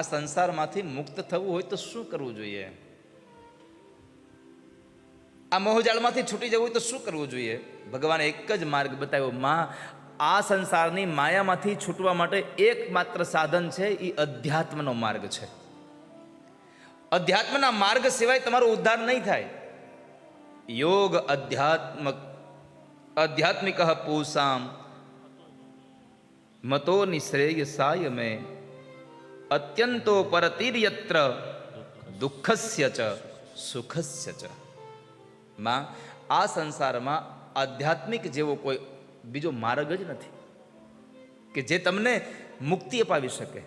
આ સંસારમાંથી મુક્ત થવું હોય તો શું કરવું જોઈએ? આ મોહજાળમાંથી છૂટી જવું હોય તો શું કરવું જોઈએ? ભગવાને એક જ માર્ગ બતાવ્યો. માં, આ સંસારની માયામાંથી છૂટવા માટે એકમાત્ર સાધન છે, એ અધ્યાત્મનો માર્ગ છે. અધ્યાત્મના માર્ગ સિવાય તમારો ઉદ્ધાર નહીં થાય. યોગ આધ્યાત્મિક પૂસામ મતો નિશ્રેયસાય મે અત્યંતો પરતિર્યત્ર દુઃખસ્ય ચ સુખસ્ય ચ. માં, આ સંસારમાં આધ્યાત્મિક જેવો કોઈ બીજો માર્ગ જ નથી કે જે તમને મુક્તિ અપાવી શકે.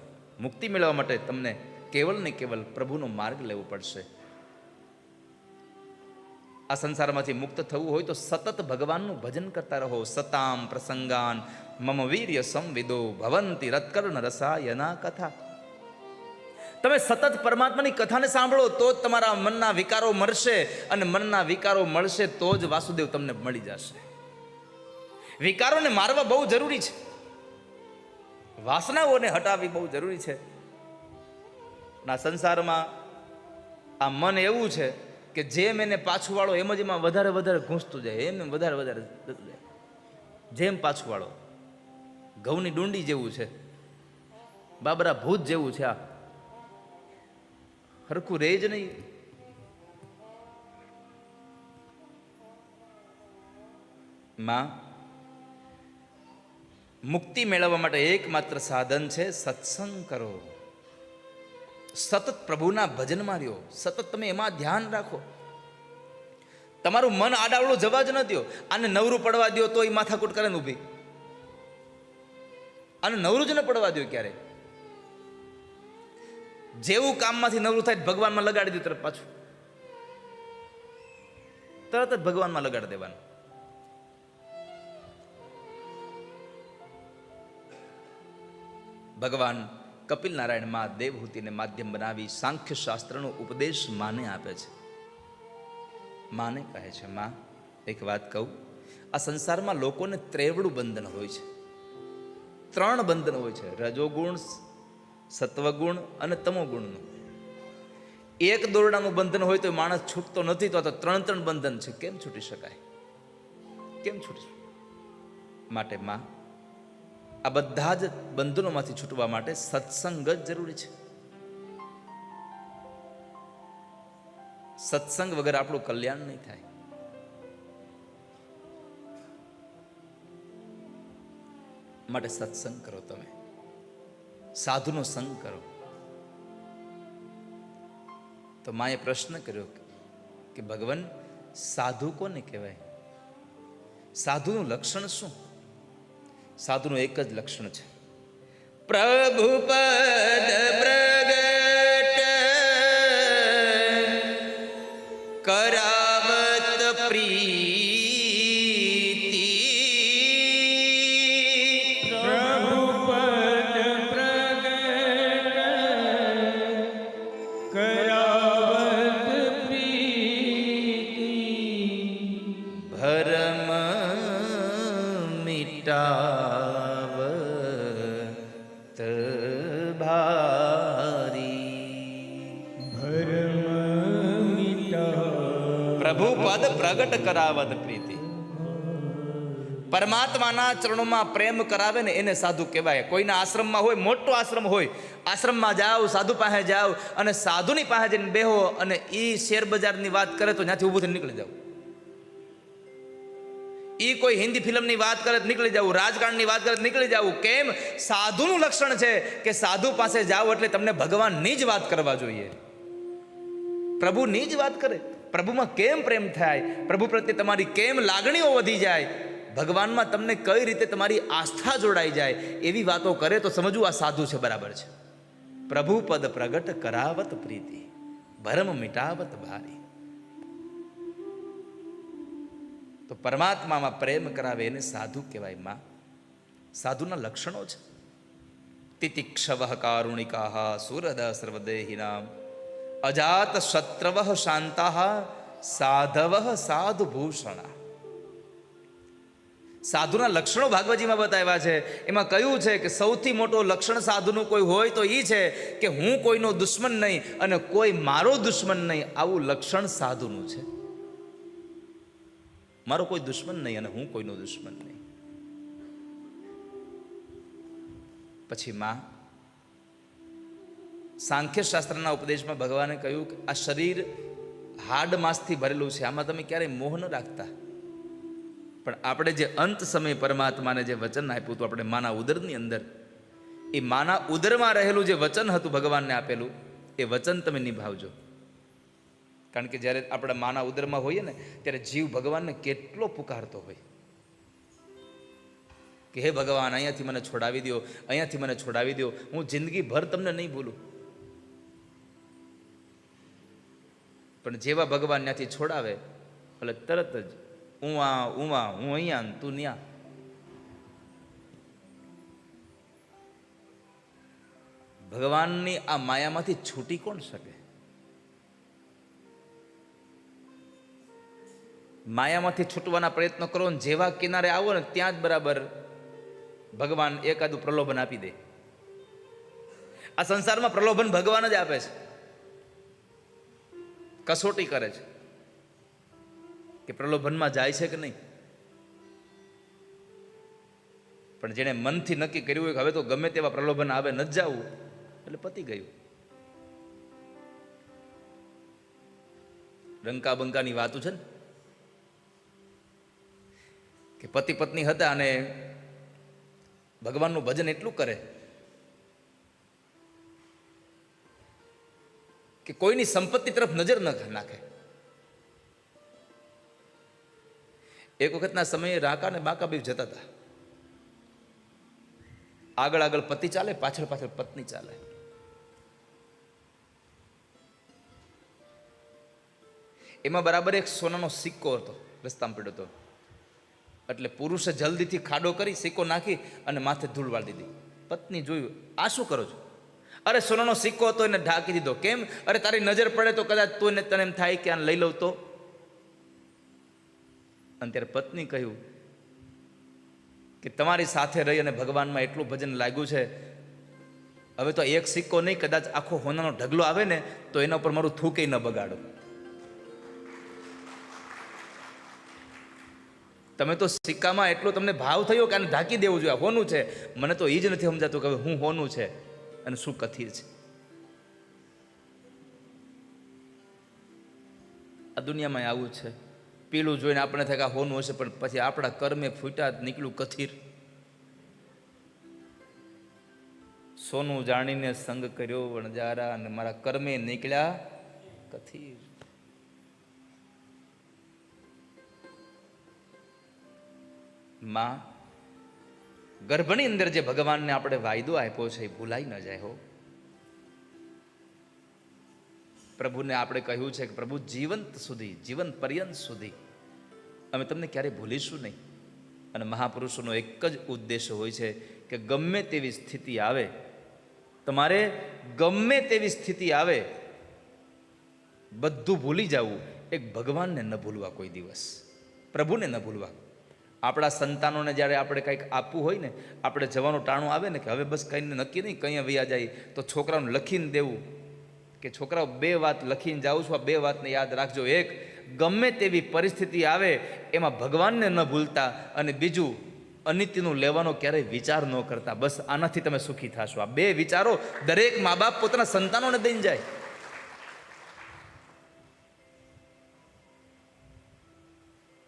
મુક્તિ મેળવવા માટે તમને કેવલ ને કેવલ પ્રભુનો માર્ગ લેવો પડશે. આ સંસારમાંથી મુક્ત થવું હોય તો સતત ભગવાનનું ભજન કરતા રહો. સતામ પ્રસંગાન મમ વીર્ય સંવિદો ભવંતી રત્કર્ણ રસાયના કથા. તમે સતત પરમાત્માની કથાને સાંભળો તો જ તમારા મનના વિકારો મળશે, અને મનના વિકારો મળશે તો જ વાસુદેવ તમને મળી જશે. વિકારોને મારવા બહુ જરૂરી છે, વાસનાઓને હટાવવી બહુ જરૂરી છે. ના સંસારમાં આ મન એવું છે કે જેમ એને પાછું વાળો એમ જ એમાં વધારે વધારે ઘૂંસતું જાય, એમ વધારે વધારે થતું જાય. જેમ પાછું વાળો ઘઉંની ડુંડી જેવું છે, બાબરા ભૂત જેવું છે. આ હરખું રહે જ નહીં. માં, મુક્તિ મેળવવા માટે એકમાત્ર સાધન છે સત્સંગ કરો. સતત પ્રભુના ભજનમાં રહ્યો, સતત તમે એમાં ધ્યાન રાખો. તમારું મન આડાવડું જવા જ ન દો. આને નવરું પડવા દો તો એ માથાકૂટ કરે ને ઊભી. આને નવરું જ ન પડવા દો ક્યારે. જેવું કામમાંથી નવરું થાય ભગવાનમાં લગાડી દો, તરત પાછું તરત જ ભગવાનમાં લગાડી દેવાનું. ભગવાન કપિલ નારાયણ માં દેવહૂતિને માધ્યમ બનાવી સાંખ્ય શાસ્ત્રનો ઉપદેશ માને આપે છે. માને કહે છે, માં, એક વાત કહું, આ સંસારમાં લોકોને ત્રેવડું બંધન હોય છે. 3 બંધન હોય છે, રજોગુણ, સત્વગુણ અને તમોગુણનું. એક દોરડાનું બંધન હોય તો માણસ છૂટતો નથી, તો 3 બંધન છે. કેમ છૂટી શકાય? કેમ છૂટી? માટે માં, આ બધા જ બંધનોમાંથી છૂટવા માટે સત્સંગ જ જરૂરી છે. સત્સંગ વગર આપણું કલ્યાણ નહીં થાય. માટે સત્સંગ કરો, તમે સાધુનો સંગ કરો. તો માએ પ્રશ્ન કર્યો કે ભગવાન, સાધુ કોને કહેવાય? સાધુનું લક્ષણ શું? સાધુનું એક જ લક્ષણ છે, પ્રભુ પદ પ્રગટ કરાવત પ્રીતિ. પ્રભુ પદ પ્રગટ કરાવત પ્રીતિ. ભરમ મિટાવત ભારી. ભરમ મિટાવ. પ્રભુ પદ પ્રગટ કરાવત પ્રીતિ. પરમાત્માના ચરણોમાં પ્રેમ કરાવે ને એને સાધુ કહેવાય. કોઈના આશ્રમમાં હોય, મોટો આશ્રમ હોય, આશ્રમમાં જાઓ, સાધુ પાસે જાઓ અને સાધુની પાસે જઈને બેહો અને એ શેર બજારની વાત કરે તો ત્યાંથી ઊભું થઈને નીકળી જાવ. એ કોઈ હિન્દી ફિલ્મની વાત કરે નીકળી જવું, રાજકારણની વાત કરે નીકળી જવું. કેમ? સાધુનું લક્ષણ છે કે સાધુ પાસે જાઓ એટલે તમને ભગવાનની જ વાત કરવા જોઈએ, પ્રભુની જ વાત કરે. પ્રભુમાં કેમ પ્રેમ થાય, પ્રભુ પ્રત્યે તમારી કેમ લાગણીઓ વધી જાય, ભગવાનમાં તમને કઈ રીતે તમારી આસ્થા જોડાઈ જાય, એવી વાતો કરે તો સમજવું આ સાધુ છે, બરાબર છે. પ્રભુ પદ પ્રગટ કરાવત પ્રીતિ, ભરમ મિટાવત ભારી. તો પરમાત્મામાં પ્રેમ કરાવે એને સાધુ કહેવાય. માં, સાધુના લક્ષણો છે, તિતિક્ષવ કારુણિકા સુરદ સર્વદેહિના અજાત શત્રવ શાંતા સાધવ સાધુભૂષણા. સાધુના લક્ષણો ભાગવતજીમાં બતાવ્યા છે. એમાં કહ્યું છે કે સૌથી મોટો લક્ષણ સાધુનું કોઈ હોય તો એ છે કે હું કોઈનો દુશ્મન નહીં અને કોઈ મારો દુશ્મન નહીં. આવું લક્ષણ સાધુનું છે. મારો કોઈ દુશ્મન નહીં અને હું કોઈનો દુશ્મન નહીં. પછી માં સાંખ્ય શાસ્ત્રના ઉપદેશમાં ભગવાને કહ્યું કે આ શરીર હાડ માંસથી ભરેલું છે, આમાં તમે ક્યારેય મોહ ન રાખતા. પણ આપણે જે અંત સમયે પરમાત્માને જે વચન આપ્યું હતું આપણે માના ઉદરની અંદર, એ માના ઉદરમાં રહેલું જે વચન હતું ભગવાનને આપેલું, એ વચન તમે નિભાવજો. કારણ કે જ્યારે આપણે માના ઉદરમાં હોઈએ ને ત્યારે જીવ ભગવાનને કેટલો પુકારતો હોય કે હે ભગવાન, અહીંયાથી મને છોડાવી દો, અહીંયાથી મને છોડાવી દો, હું જિંદગીભર તમને નહીં ભૂલું. પણ જેવા ભગવાન ત્યાંથી છોડાવે એટલે તરત જ હું અહીંયા તું ન્યા. ભગવાનની આ માયામાંથી છૂટી કોણ શકે? માયામાંથી છૂટવાના પ્રયત્નો કરો ને જેવા કિનારે આવો ને ત્યાં જ બરાબર ભગવાન એકાદું પ્રલોભન આપી દે. આ સંસારમાં પ્રલોભન ભગવાન જ આપે છે, કસોટી કરે છે કે પ્રલોભનમાં જાય છે કે નહીં. પણ જેણે મનથી નક્કી કર્યું હોય કે હવે તો ગમે તેવા પ્રલોભન આવે ન જવું, એટલે પતી ગયું. રંકા બંકાની વાતો છે ને કે પતિ પત્ની હતા અને ભગવાનનું ભજન એટલું કરે કે કોઈની સંપત્તિ તરફ નજર ન નાખે. એક વખતના સમયે રાકા ને બાકા બે જતા હતા. આગળ આગળ પતિ ચાલે, પાછળ પાછળ પત્ની ચાલે. એમાં બરાબર એક સોનાનો સિક્કો હતો, રસ્તામાં પડ્યો હતો. એટલે પુરુષે જલ્દીથી ખાડો કરી સિક્કો નાખી અને માથે ધૂળ વાળી દીધી. પત્ની જોયું, આ શું કરો છો? અરે સોનાનો સિક્કો હતો એને ઢાંકી દીધો. કેમ? અરે તારી નજર પડે તો કદાચ તું તને એમ થાય કે આને લઈ લઉં તો. અને ત્યારે પત્ની કહ્યું કે તમારી સાથે રહી અને ભગવાનમાં એટલું ભજન લાગ્યું છે, હવે તો એક સિક્કો નહીં, કદાચ આખો હોનાનો ઢગલો આવે ને તો એના ઉપર મારું થૂકે ન બગાડો. તમે તો સિક્કામાં એટલો તમને ભાવ થયો કે આને ઢાંકી દેવું જોઈએ, હોનું છે. મને તો એ જ નથી સમજાતું કે હવે હું હોનું છે અને શું કથિર છે. આ દુનિયામાં આવું છે. પીળું જોઈને આપણે થાય કે આ હોનું હશે, પણ પછી આપણા કર્મે ફૂટ્યા નીકળ્યું કથિર. સોનું જાણીને સંગ કર્યો વણજારા અને મારા કર્મે નીકળ્યા કથિર. માં ગર્ભની અંદર જે ભગવાનને આપણે વાયદો આપ્યો છે એ ભૂલાઈ ન જાય હો. પ્રભુને આપણે કહ્યું છે કે પ્રભુ જીવન પર્યંત સુધી અમે તમને ક્યારેય ભૂલીશું નહીં. અને મહાપુરુષોનો એક જ ઉદ્દેશ હોય છે કે ગમે તેવી સ્થિતિ આવે, તમારે ગમે તેવી સ્થિતિ આવે બધું ભૂલી જવું. એક ભગવાનને ન ભૂલવા, કોઈ દિવસ પ્રભુને ન ભૂલવા. આપણા સંતાનોને જ્યારે આપણે કંઈક આપવું હોય ને, આપણે જવાનું ટાણું આવે ને કે હવે બસ કંઈ નક્કી નહીં, કંઈ વૈયા જાય, તો છોકરાઓને લખીને દેવું કે છોકરાઓ 2 વાત લખીને જાઉં છું, આ 2 વાતને યાદ રાખજો. એક, ગમે તેવી પરિસ્થિતિ આવે એમાં ભગવાનને ન ભૂલતા, અને બીજું, અનિત્યનું લેવાનો ક્યારેય વિચાર ન કરતા. બસ આનાથી તમે સુખી થશો. આ 2 વિચારો દરેક મા બાપ પોતાના સંતાનોને દઈને જાય.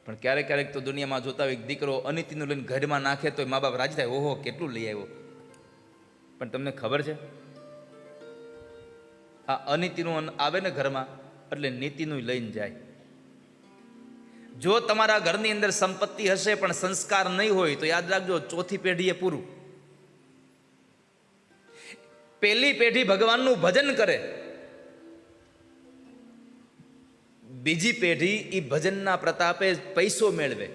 પણ ક્યારેક ક્યારેક તો દુનિયામાં જોતા હોય દીકરો અનિતિનું લઈને ઘરમાં નાખે તો મા બાપ રાજી થાય, ઓહો કેટલું લઈ આવ્યો. પણ તમને ખબર છે આ અનિતિનું આવે ને ઘરમાં એટલે નીતિનું લઈને જાય. જો તમારા ઘરની અંદર સંપત્તિ હશે પણ સંસ્કાર નહીં હોય તો યાદ રાખજો, ચોથી પેઢી એ પૂરું. પહેલી પેઢી ભગવાનનું ભજન કરે, બીજી પેઢી એ ભજનના પ્રતાપે પૈસો મેળવે,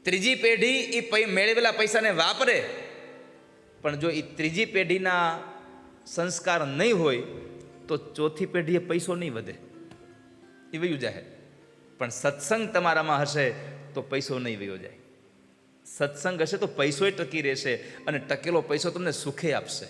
ત્રીજી પેઢી એ મેળવેલા પૈસાને વાપરે. પણ જો એ ત્રીજી પેઢીના સંસ્કાર નહીં હોય તો ચોથી પેઢીએ પૈસો નહીં વધે, એ વયું જાય. પણ સત્સંગ તમારામાં હશે તો પૈસો નહીં વયો જાય. સત્સંગ હશે તો પૈસોય ટકી રહેશે, અને ટકેલો પૈસો તમને સુખે આપશે.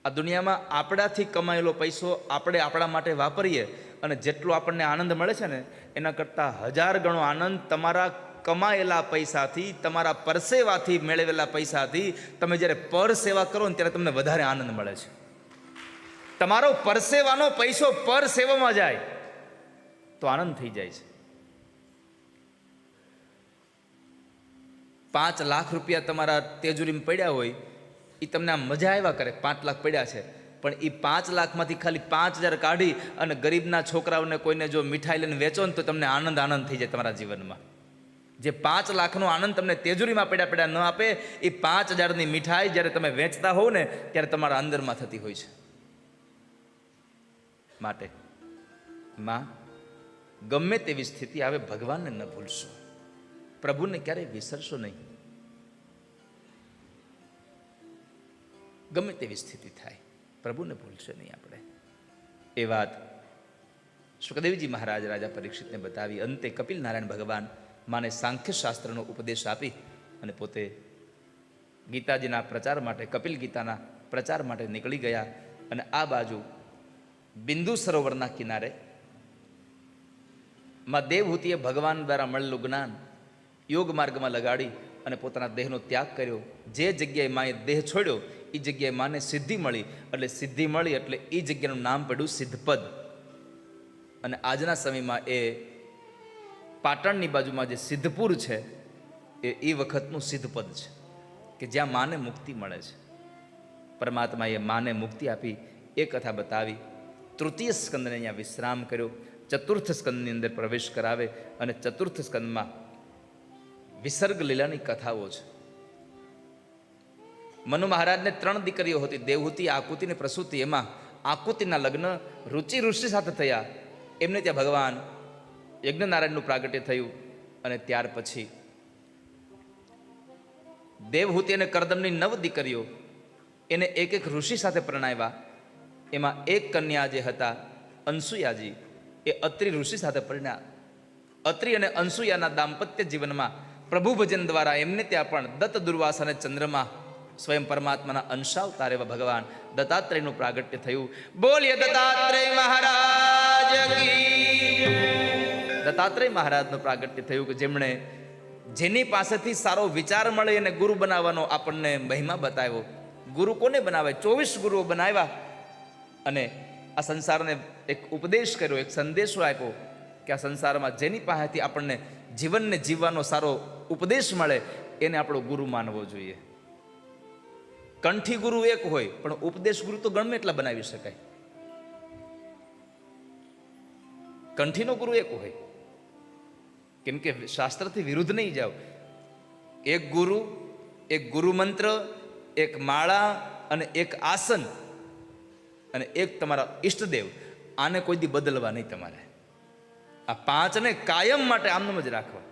આ દુનિયામાં આપણાથી કમાયેલો પૈસો આપણે આપણા માટે વાપરીએ અને જેટલો આપણને આનંદ મળે છે ને, એના કરતાં 1000 ગણો આનંદ તમારા કમાયેલા પૈસાથી, તમારા પરસેવાથી મેળવેલા પૈસાથી તમે જ્યારે પર સેવા કરો ને ત્યારે તમને વધારે આનંદ મળે છે. તમારો પરસેવાનો પૈસો પર સેવામાં જાય તો આનંદ થઈ જાય છે. 5 લાખ રૂપિયા તમારા તેજુરીમાં પડ્યા હોય, એ તમને આમ મજા આવ્યા કરે. 5 લાખ પડ્યા છે, પણ એ 5 લાખમાંથી ખાલી 5000 કાઢી અને ગરીબના છોકરાઓને કોઈને જો મીઠાઈ લઈને વેચો ને તો તમને આનંદ થઈ જાય તમારા જીવનમાં. જે 5 લાખનો આનંદ તમને તેજુરીમાં પડ્યા ન આપે, એ 5000ની મીઠાઈ જ્યારે તમે વેચતા હોવ ને ત્યારે તમારા અંદરમાં થતી હોય છે. માટે માં, ગમે તેવી સ્થિતિ આવે ભગવાનને ન ભૂલશો, પ્રભુને ક્યારેય વિસરશો નહીં. ગમે તેવી સ્થિતિ થાય પ્રભુને ભૂલશો નહીં આપણે. એ વાત સુખદેવજી મહારાજ રાજા પરીક્ષિતને બતાવી. અંતે કપિલ નારાયણ ભગવાન માને સાંખ્ય શાસ્ત્રનો ઉપદેશ આપી અને પોતે ગીતાજીના પ્રચાર માટે, કપિલ ગીતાના પ્રચાર માટે નીકળી ગયા. અને આ બાજુ બિંદુ સરોવરના કિનારે માં દેવહૂતિએ ભગવાન દ્વારા મળેલું જ્ઞાન યોગ માર્ગમાં લગાડી અને પોતાના દેહનો ત્યાગ કર્યો. જે જગ્યાએ માએ દેહ છોડ્યો એ જગ્યાએ માને સિદ્ધિ મળી, એટલે એ જગ્યાનું નામ પડ્યું સિદ્ધપદ. અને આજના સમયમાં એ પાટણની બાજુમાં જે સિદ્ધપુર છે એ વખતનું સિદ્ધપદ છે કે જ્યાં માને મુક્તિ મળે છે. પરમાત્માએ માને મુક્તિ આપી એ કથા બતાવી. તૃતીય સ્કંદને અહીંયા વિશ્રામ કર્યો. ચતુર્થ સ્કંદની અંદર પ્રવેશ કરાવે અને ચતુર્થ સ્કંદમાં વિસર્ગ લીલાની કથાઓ છે. મનુ મહારાજને 3 દીકરીઓ હતી, દેવહૂતિ, આકુતિ અને પ્રસૂતિ. એમાં આકુતિના લગ્ન રુચિ ઋષિ સાથે થયા. એમને ત્યાં ભગવાન યજ્ઞનારાયણનું પ્રાગટ્ય થયું. અને ત્યાર પછી દેવહૂતિ અને કરદમની 9 દીકરીઓ, એને એક ઋષિ સાથે પરણાવ્યા. એમાં એક કન્યા જે હતા અનસુયાજી, એ અત્રિ ઋષિ સાથે પરણ્યા. અત્રિ અને અનસુયાના દાંપત્ય જીવનમાં પ્રભુ ભજન દ્વારા એમને ત્યાં પણ દત્ત, દુર્વાસ અને ચંદ્રમા સ્વયં પરમાત્માના અંશાવતાર એવા ભગવાન દત્તાત્રેયનું પ્રાગટ્ય થયું. બોલીએ દત્તાત્રેય મહારાજ કી. દત્તાત્રેય મહારાજનું પ્રાગટ્ય થયું કે જેમણે, જેની પાસેથી સારો વિચાર મળે એને ગુરુ બનાવવાનો આપણને મહિમા બતાવ્યો. ગુરુ કોને બનાવે? 24 ગુરુઓ બનાવ્યા. અને આ સંસારને એક ઉપદેશ કર્યો, એક સંદેશો આપ્યો કે આ સંસારમાં જેની પાસેથી આપણને જીવનને જીવવાનો સારો ઉપદેશ મળે એને આપણો ગુરુ માનવો જોઈએ. કંઠી ગુરુ એક હોય, પણ ઉપદેશ ગુરુ તો ગમે એટલા બનાવી શકાય. કંઠીનો ગુરુ એક હોય, કેમ કે શાસ્ત્રથી વિરુદ્ધ નહીં જાઓ. એક ગુરુ, એક ગુરુ મંત્ર, એક માળા અને એક આસન અને એક તમારા ઈષ્ટદેવ, આને કોઈ દી બદલવા નહીં તમારે. આ 5ને કાયમ માટે આમનામ જ રાખવા.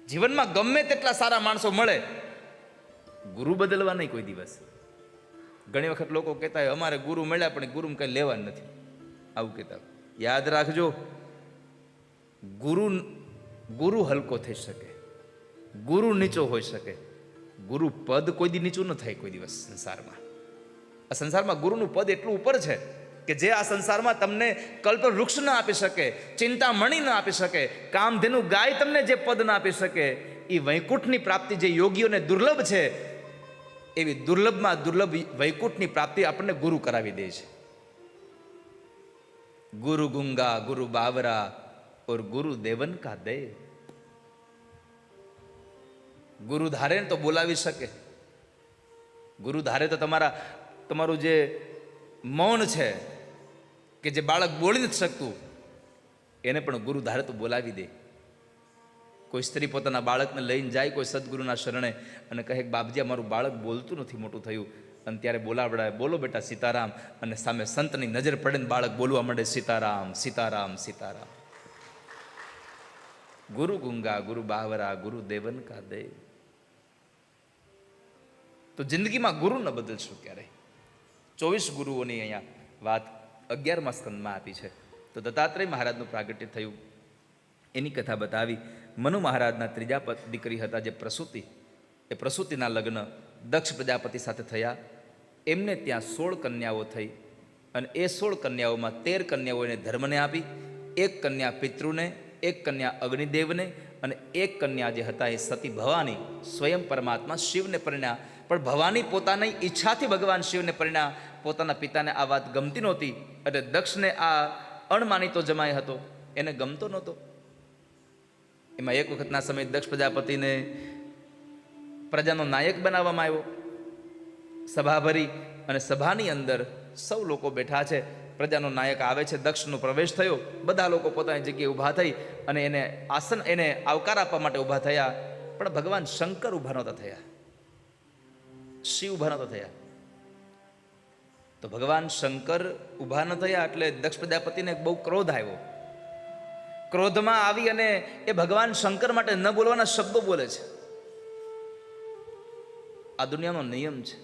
જીવનમાં ગમે તેટલા સારા માણસો મળે, ગુરુ બદલવા નહીં કોઈ દિવસ. ઘણી વખત લોકો કહેતા હોય અમારે ગુરુ મળ્યા પણ ગુરુ કંઈ લેવા નથી, આવું કહેતા. યાદ રાખજો, ગુરુ હલકો થઈ શકે, ગુરુ નીચો હોઈ શકે, ગુરુ પદ કોઈ દી નીચું ન થાય કોઈ દિવસ સંસારમાં. આ સંસારમાં ગુરુનું પદ એટલું ઉપર છે કે જે આ સંસારમાં તમને કલ્પ વૃક્ષ ન આપી શકે, ચિંતામણી ન આપી શકે, કામધેનુ ગાય તમને જે પદ ન આપી શકે, એ વૈકુંઠની પ્રાપ્તિ જે યોગીઓને દુર્લભ છે, એવી દુર્લભમાં દુર્લભ વૈકુંઠની પ્રાપ્તિ આપણને ગુરુ કરાવી દે છે. ગુરુ ગુંગા ગુરુ બાવરા ઓર ગુરુ દેવન કા દેવ. ગુરુ ધારે તો બોલાવી શકે. ગુરુ ધારે તો તમારું જે મૌન છે કે જે બાળક બોલી નથી શકતું, એને પણ ગુરુ ધારે તો બોલાવી દે. કોઈ સ્ત્રી પોતાના બાળકને લઈને જાય કોઈ સદગુરુના શરણે અને કહે બાપજી મારું બાળક બોલતું નથી, મોટું થયું, અને ત્યારે બોલાવડાય, બોલો બેટા સીતારામ, અને સામે સંતની નજર પડે ને બાળક બોલવા માંડે સીતારામ સીતારામ સીતારામ. ગુરુ ગુંગા ગુરુ બાવરા ગુરુ દેવન કા દેવ. તો જિંદગીમાં ગુરુ ન બદલશું ક્યારે. 24 ગુરુઓની અહીંયા વાત 11મા સ્કંદમાં આપી છે. તો દત્તાત્રેય મહારાજનું પ્રાગટ્ય થયું. એની કથા બતાવી. મનુ મહારાજના ત્રીજા દીકરી હતા જે પ્રસૂતિ, એ પ્રસૂતિના લગ્ન દક્ષ પ્રજાપતિ સાથે થયા. એમને ત્યાં 16 કન્યાઓ થઈ અને એ 16 કન્યાઓમાં 13 કન્યાઓ એને ધર્મને આપી, 1 કન્યા પિતૃને, 1 કન્યા અગ્નિદેવને અને 1 કન્યા જે હતા એ સતી ભવાની સ્વયં પરમાત્મા શિવને પરિણ્યા. પણ ભવાની પોતાની ઈચ્છાથી ભગવાન શિવને પરિણ્યા. પોતાના પિતાને આ વાત ગમતી નહોતી એટલે દક્ષને આ અણમાનીતો જમાઈ હતો એને ગમતો નહોતો. એમાં એક વખતના સમયે દક્ષ પ્રજાપતિને પ્રજાનો નાયક બનાવવામાં આવ્યો. સભા ભરી અને સભાની અંદર સૌ લોકો બેઠા છે. પ્રજાનો નાયક આવે છે, દક્ષનો પ્રવેશ થયો. બધા લોકો પોતાની જગ્યાએ ઊભા થઈ અને એને આવકાર આપવા માટે ઊભા થયા. પણ ભગવાન શંકર ઊભા નહોતા થયા, શિવ ઊભા નહોતા થયા. તો ભગવાન શંકર ઊભા ન થયા એટલે દક્ષ પ્રજાપતિને બહુ ક્રોધ આવ્યો. ક્રોધમાં આવી અને એ ભગવાન શંકર માટે ન બોલવાના શબ્દો બોલે છે. આ દુનિયાનો નિયમ છે.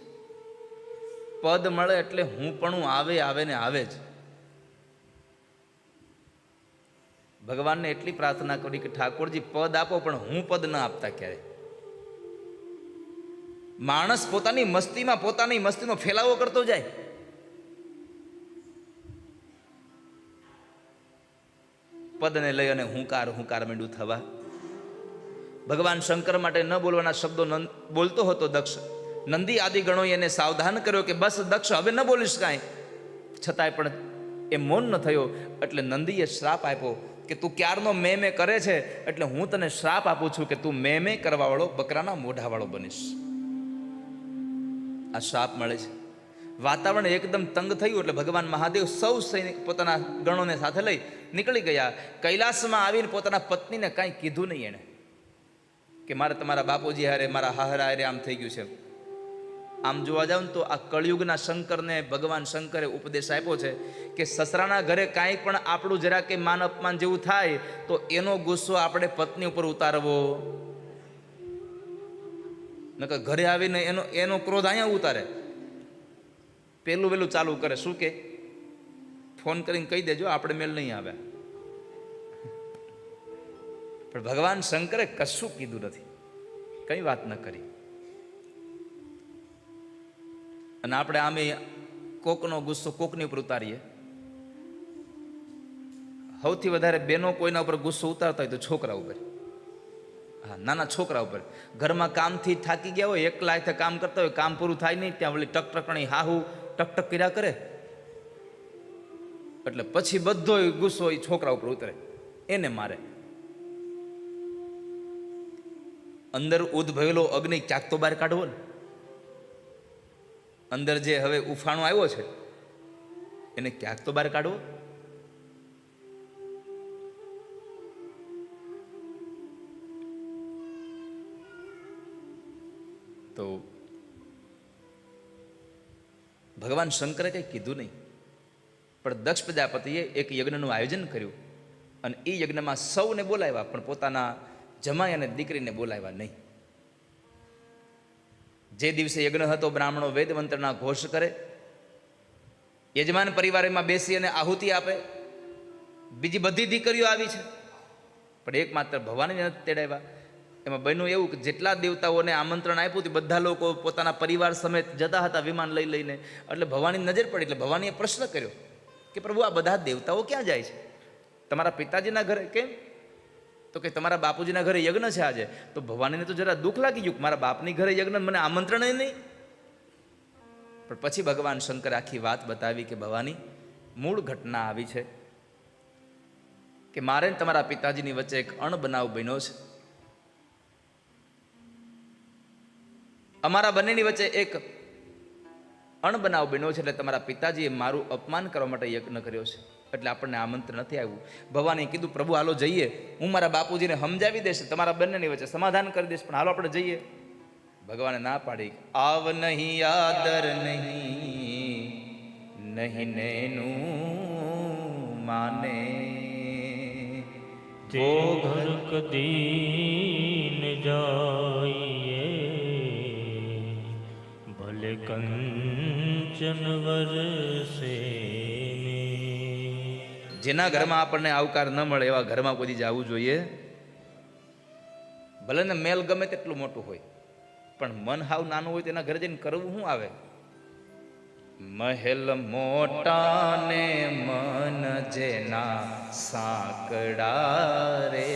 પદ મળે એટલે હું પણ આવે ને આવે જ. ભગવાનને એટલી પ્રાર્થના કરી કે ઠાકોરજી પદ આપો, પણ હું પદ ન આપતા ક્યારે. માણસ પોતાની મસ્તીનો ફેલાવો કરતો જાય. પદને લઈ અને હુંકાર માંડ્યું થવા. ભગવાન શંકર માટે ન બોલવાના શબ્દો બોલતો હતો દક્ષ. નંદી આદિ ગણોએ એને સાવધાન કર્યો કે બસ દક્ષ હવે ન બોલીશ કાંઈ. છતાંય પણ એ મૌન ન થયો. એટલે નંદીએ શ્રાપ આપ્યો કે તું ક્યારનો મેં કરે છે, એટલે હું તને શ્રાપ આપું છું કે તું મેં કરવાવાળો બકરાના મોઢાવાળો બનીશ. આ શ્રાપ મળે છે. વાતાવરણ એકદમ તંગ થયું એટલે ભગવાન મહાદેવ સૌ સૈનિક પોતાના ગણોને સાથે લઈ નીકળી ગયા. કૈલાસમાં આવીને પોતાના પત્નીને કાંઈ કીધું નહીં એણે કે મારે તમારા બાપુજી હારે, મારા હાહરા હારે આમ થઈ ગયું છે. આમ જોવા જાવ ને તો આ કળિયુગના શંકરને ભગવાન શંકરે ઉપદેશ આપ્યો છે કે સસરાના ઘરે કાંઈ પણ આપણું જરા કે માન અપમાન જેવું થાય તો એનો ગુસ્સો આપણે પત્ની ઉપર ઉતારવો. નકર ઘરે આવીને એનો ક્રોધ અહીંયા ઉતારે. પેલું વેલું ચાલુ કરે. શું કે ફોન કરીને કહી દેજો આપણે મેલ નહીં આવે. પણ ભગવાન શંકરે કશું કીધું નથી, કઈ વાત ન કરી. અને આપણે આમે કોકનો ગુસ્સો કોકની ઉપર ઉતારીએ. સૌથી વધારે બેનો કોઈના ઉપર ગુસ્સો ઉતારતા હોય તો છોકરા ઉપર. હા, નાના છોકરા ઉપર. ઘરમાં કામથી થાકી ગયા હોય, એકલા હાથે કામ કરતા હોય, કામ પૂરું થાય નહીં, ત્યાં વળી ટકટકણી હાહુ ટકટક કર્યા કરે એટલે પછી બધો ગુસ્સો એ છોકરા ઉપર ઉતરે, એને મારે. અંદર ઉદ્ભવેલો અગ્નિ ક્યાંક તો બહાર કાઢવો ને. અંદર જે હવે ઉફાણો આવ્યો છે એને ક્યાંક તો બહાર કાઢવો. તો ભગવાન શંકરે કંઈ કીધું નહીં, પણ દક્ષ પ્રજાપતિએ એક યજ્ઞનું આયોજન કર્યું અને એ યજ્ઞમાં સૌને બોલાવ્યા, પણ પોતાના જમાઈ અને દીકરીને બોલાવ્યા નહીં. જે દિવસે યજ્ઞ હતો બ્રાહ્મણો વેદ મંત્રના ઘોષ કરે, યજમાન પરિવારમાં બેસી અને આહુતિ આપે. બીજી બધી દીકરીઓ આવી છે પણ એકમાત્ર ભવાનીને નથી તેડાવ્યા. એમાં બન્યું એવું કે જેટલા દેવતાઓને આમંત્રણ આપ્યું હતું બધા લોકો પોતાના પરિવાર સમેત જતા હતા વિમાન લઈ લઈને. એટલે ભવાની નજર પડી એટલે ભવાનીએ પ્રશ્ન કર્યો કે પ્રભુ આ બધા દેવતાઓ ક્યાં જાય છે? તમારા પિતાજીના ઘરે કેમ? તો કે તમારા બાપુજીના ઘરે યજ્ઞ છે આજે. તો ભવાનીને તો જરા દુઃખ લાગી ગયું કે મારા બાપની ઘરે યજ્ઞ, મને આમંત્રણ નહીં. પણ પછી ભગવાન શંકર આખી વાત બતાવી કે ભવાની મૂળ ઘટના આવી છે કે મારે તમારા પિતાજીની વચ્ચે એક અણબનાવ બન્યો છે. અમારા બંનેની વચ્ચે એક અણબનાવ બન્યો છે એટલે તમારા પિતાજીએ મારું અપમાન કરવા માટે યજ્ઞ કર્યો છે એટલે આપણને આમંત્રણ નથી આવ્યું. ભવાનીએ કીધું પ્રભુ હાલો જઈએ, હું મારા બાપુજીને સમજાવી દઈશ, તમારા બંનેની વચ્ચે સમાધાન કરી દઈશ, પણ હાલો આપણે જઈએ. ભગવાને ના પાડી, આવ નહીં આદર નહીં, નહીં નેનું માને તે ઘર કદી ન જાઈએ, ભલે કંચન વરસે. જેના ઘરમાં આપણને આવકાર ન મળે એવા ઘરમાં કોઈ જવું જોઈએ. ભલે ને મેલ ગમે તેટલું મોટું હોય, પણ મન હાવ નાનું હોય તેના ઘરે જઈને કરવું શું આવે? મહેલ મોટા ને મન જેના સાંકડા રે,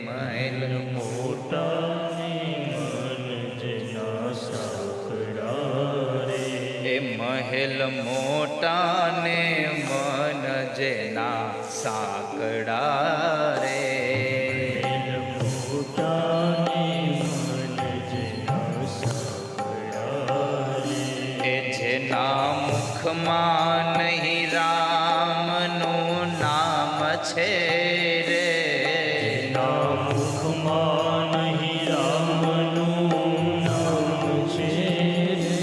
મહેલ મોટા ને મન જેના સાંકડા રે. એ મહેલ મોટા ને મન જેના સાંકડા રે. જેના મુખમાં નહીં રામનું નામ છે રે, જેના મુખમાં નહીં રામનું નામ છે રે.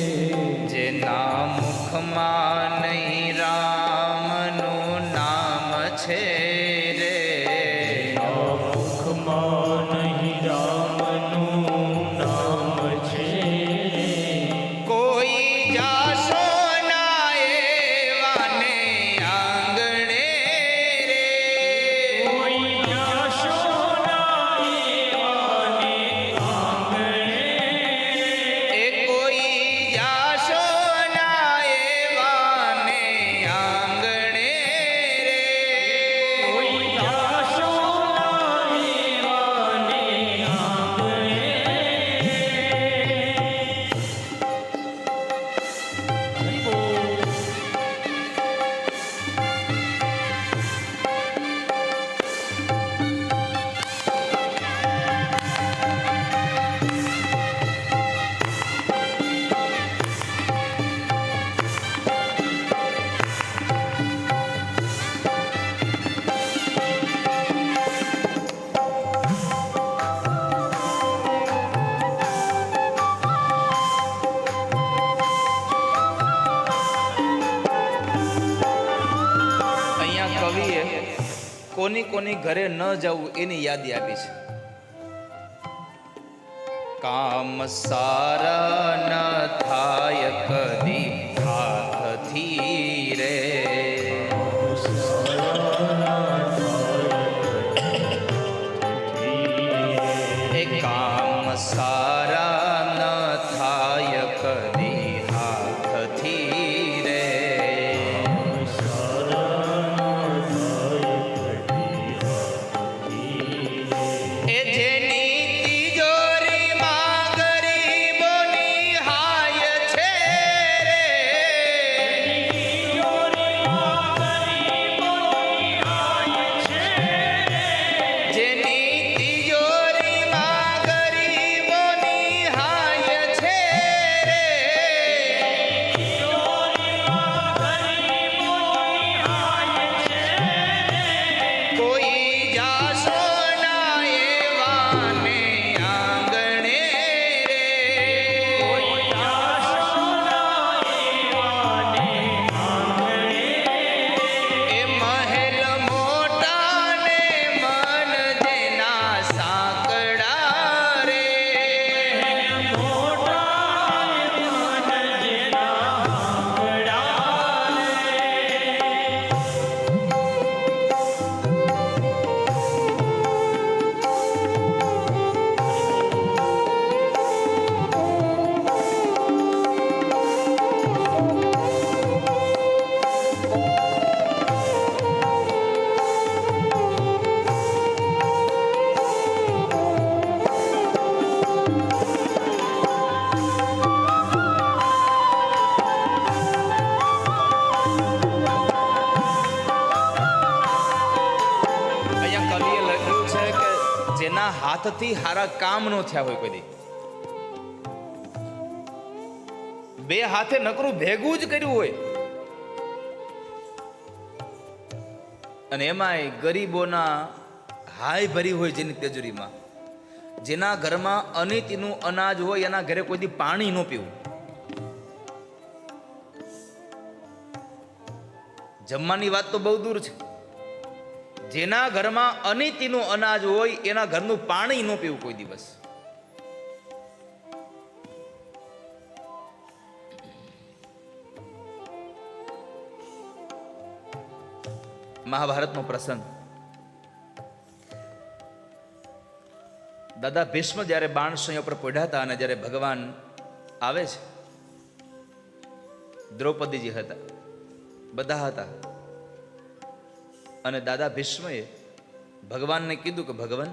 જેના મુખમાં નહીં રામનું નામ છે રે, જેના મુખમાં નહીં રામનું નામ છે રે. કોઈ જાશો ના એવાને આંગણે રે, કોઈ જાશો ના એવાને આંગણે. એ કોઈ જાશો ના એવાને આંગણે રે, કોઈ જાશો ના એવાને આંગણે. હરિ બોલ. અહીંયા કવિએ કોની કોની ઘરે ન જવું એની યાદી આપી છે. કામ સારા ન થાય કદી હાથથી રે, એ કામ સારા ન થાય કદી હાથથી રે, એ જેની તિજોરીમાં ગરીબોની હાય છે રે, જેની તિજોરીમાં ગરીબોની હાય છે રે, કોઈ જાશો ના એવાને આંગણે રે, એ મહેલ મોટા ને મન જેના સાંકડા રે, અહીંયા કવિએ લખ્યું છે કે જેના હાથથી હારા કામ ન થયા હોય કોઈ દી, બે હાથે નકરું ભેગું જ કર્યું હોય, અને એમાંય ગરીબોના હાય ભરી હોય જેની તેજરીમાં, જેના ઘરમાં અનિતિનું અનાજ હોય એના ઘરે કોઈ દી પાણી ન પીવું, જમવાની વાત તો બહુ દૂર છે, જેના ઘરમાં અનિતિનું અનાજ હોય એના ઘરનું પાણી ન પીવું કોઈ દિવસ. મહાભારતનો પ્રસંગ. દાદા ભીષ્મ જ્યારે બાણશૈયા પર પડ્યા હતા અને જ્યારે ભગવાન આવે છે, દ્રૌપદીજી હતા, બધા હતા, અને દાદા ભીષ્મએ ભગવાનને કીધું કે ભગવાન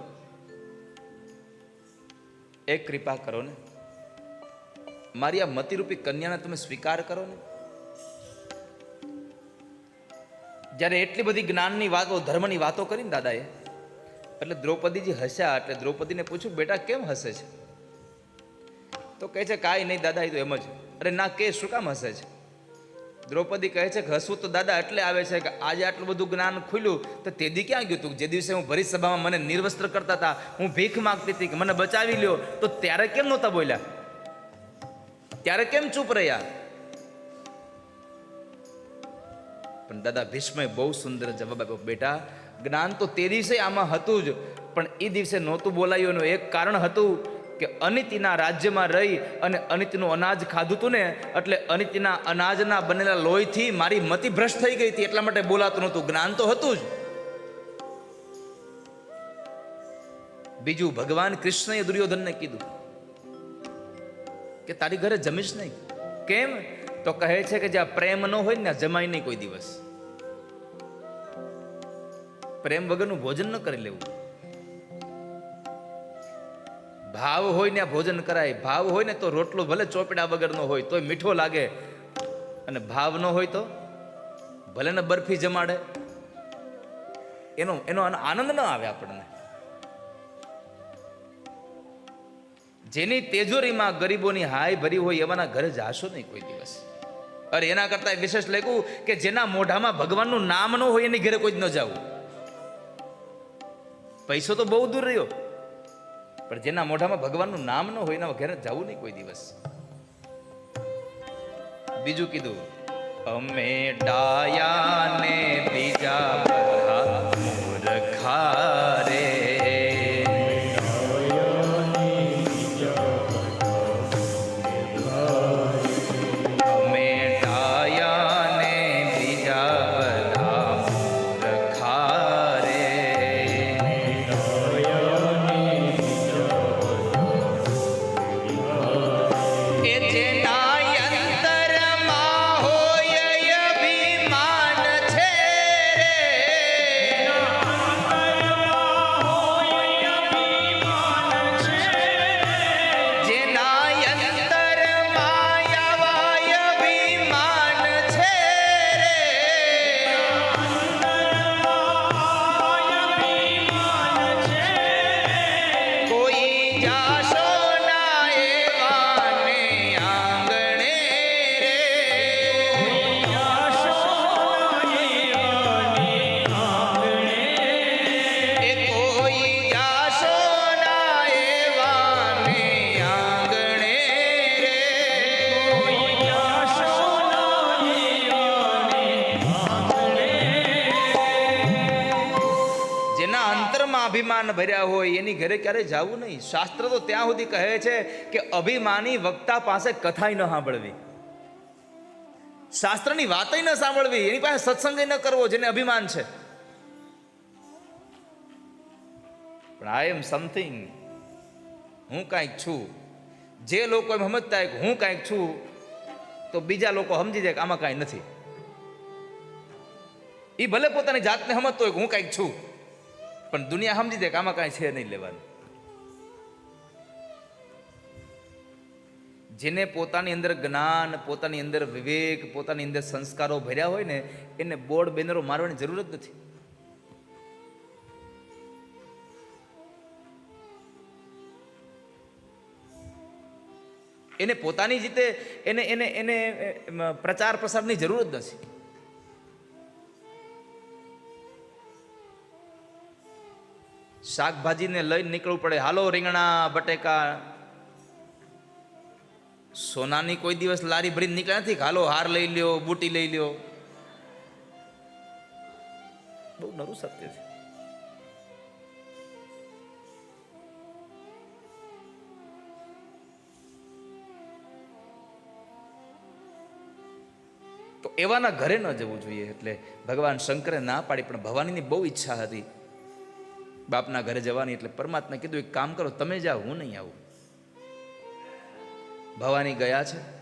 એક કૃપા કરો ને, મારી આ મતિરૂપી કન્યાને તમે સ્વીકાર કરો ને. જ્યારે એટલી બધી જ્ઞાનની વાતો, ધર્મની વાતો કરીને દાદાએ, એટલે દ્રૌપદીજી હસ્યા. એટલે દ્રૌપદીને પૂછ્યું, બેટા કેમ હસે છે? તો કહે છે કાંઈ નહીં દાદા, એ તો એમ જ. અરે ના, કે શું કામ હસે છે? દ્રૌપદી કહે છે કે હસવું તો દાદા એટલે આવે છે કે આજે આટલું બધું જ્ઞાન ખુલ્યું તો તેદી ક્યાં ગયું તું? જે દિવસે હું ભરી સભામાં મને નિર્વસ્ત્ર કરતા હતા, હું ભીખ માંગતી હતી કે મને બચાવી લ્યો, તો ત્યારે કેમ નહોતા બોલ્યા? ત્યારે કેમ ચૂપ રહ્યા? પણ દાદા ભીષ્મએ બહુ સુંદર જવાબ આપ્યો, બેટા જ્ઞાન તો તે દિવસે આમાં હતું જ, પણ એ દિવસે નહોતું બોલાયું. એનું એક કારણ હતું કે અનિતિના રાજ્યમાં રહી અને અનિતિનું અનાજ ખાધું હતું ને, એટલે અનિતિના અનાજના બનેલા લોહીથી મારી મતિ ભ્રષ્ટ થઈ ગઈ હતી, એટલા માટે બોલાતું નહોતું. જ્ઞાન તો હતું જ. બીજું, ભગવાન કૃષ્ણએ દુર્યોધનને કીધું કે તારી ઘરે જમીશ નહીં. કેમ? તો કહે છે કે જ્યાં પ્રેમ ન હોય ને જમાય નહીં કોઈ દિવસ. પ્રેમ વગરનું ભોજન ન કરી લેવું. ભાવ હોય ને ભોજન કરાય. ભાવ હોય ને તો રોટલો ભલે ચોપડા વગરનો હોય તોય મીઠો લાગે, અને ભાવ ન હોય તો ભલે ને બરફી જમાડે, એનો આનંદ ન આવે આપણને. જેની તેજોરીમાં ગરીબોની હાય ભરી હોય એવાના ઘરે જાશો નહીં કોઈ દિવસ. અરે એના કરતા વિશેષ લખ્યું કે જેના મોઢામાં ભગવાનનું નામ ન હોય એની ઘરે કોઈ જ ન જવું. પૈસો તો બહુ દૂર રહ્યો, પણ જેના મોઢામાં ભગવાનનું નામ ન હોય એના ઘરે જવું નહીં કોઈ દિવસ. બીજું કીધું, અમે ડાયા ને બીજા બધા મૂર્ખા રે. અભિમાન ભર્યા હોય એની ઘરે ક્યારે જવું નહીં. શાસ્ત્ર તો ત્યાં સુધી કહે છે કે અભિમાની વક્તા પાસે કથાય ન સાંભળવી, શાસ્ત્રની વાતય ન સાંભળવી, એની પાસે સત્સંગ ન કરવો જેને અભિમાન છે. પણ આઈ એમ સમથિંગ, હું કાંઈક છું. જે લોકો એમ સમજતા હોય કે હું કાંઈક છું, તો બીજા લોકો સમજી જાય કે આમાં કાંઈ નથી. એ ભલે પોતાની જાતને સમજતો હોય કે હું કાંઈક છું, પણ દુનિયા સમજી દે કે આમાં કાંઈ છે નહીં લેવાનું. જેને પોતાની અંદર જ્ઞાન, પોતાની અંદર વિવેક, પોતાની અંદર સંસ્કારો ભર્યા હોય ને, એને બોર્ડ બેનરો મારવાની જરૂર જ નથી. એને પોતાની રીતે એને એને એને પ્રચાર પ્રસારની જરૂર જ નથી. શાકભાજીને લઈને નીકળવું પડે, હાલો રીંગણા બટેકા. સોનાની કોઈ દિવસ લારી ભરીને નીકળ્યા નથી, હાલો હાર લઈ લ્યો, બુટી લઈ લ્યો. બહુ નરું સત્ય છે. તો એવાના ઘરે ન જવું જોઈએ. એટલે ભગવાન શંકરે ના પાડી, પણ ભવાનીની બહુ ઈચ્છા હતી બાપના ઘરે જવાની. એટલે પરમાત્મા કીધું એક કામ કરો, તમે જાઓ, હું નહીં આવું. ભવાની ગયા છે.